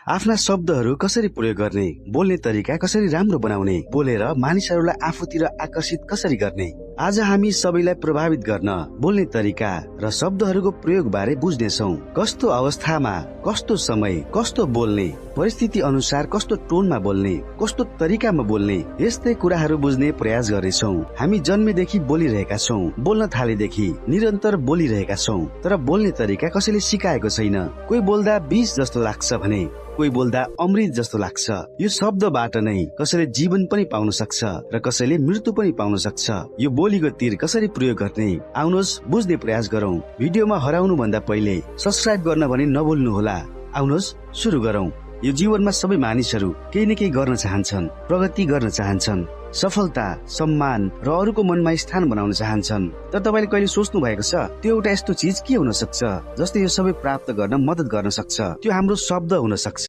आफ्ना शब्दहरू कसरी प्रयोग गर्ने, बोल्ने तरिका कसरी राम्रो बनाउने, बोलेर मानिसहरूलाई आफूतिर आकर्षित कसरी गर्ने। आज हामी सबैलाई प्रभावित गर्न बोल्ने तरिका र शब्दहरूको प्रयोग बारे बुझ्नेछौँ। कस्तो अवस्थामा, कस्तो समय, कस्तो बोल्ने, परिस्थिति अनुसार कस्तो टोनमा बोल्ने, कस्तो तरिकामा बोल्ने, यस्तै कुराहरू बुझ्ने प्रयास गर्नेछौँ। हामी जन्मेदेखि बोलिरहेका छौँ, बोल्न थालेदेखि निरन्तर बोलिरहेका छौँ, तर बोल्ने तरिका कसैले सिकाएको छैन। कोही बोल्दा विष जस्तो लाग्छ भने कोही बोल्दा अमृत जस्तो लाग्छ। यो शब्दबाट नै कसैले जीवन पनि पाउन सक्छ र कसैले मृत्यु पनि पाउन सक्छ। यो बोलीको तीर कसरी प्रयोग गर्ने, आउनुहोस् बुझ्ने प्रयास गरौँ। भिडियोमा हराउनु भन्दा पहिले सब्स्क्राइब गर्न भने नभुल्नु होला। आउनुहोस् सुरु गरौँ। यो जीवनमा सबै मानिसहरू केही न केही गर्न चाहन्छन्, प्रगति गर्न चाहन्छन्, सफलता, सम्मान र अरूको मनमा स्थान बनाउन चाहन्छन्। तर तपाईले कहिले सोच्नु भएको छ त्यो एउटा यस्तो चीज के हुन सक्छ जसले यो सबै प्राप्त गर्न मद्दत गर्न सक्छ? त्यो हाम्रो शब्द हुन सक्छ।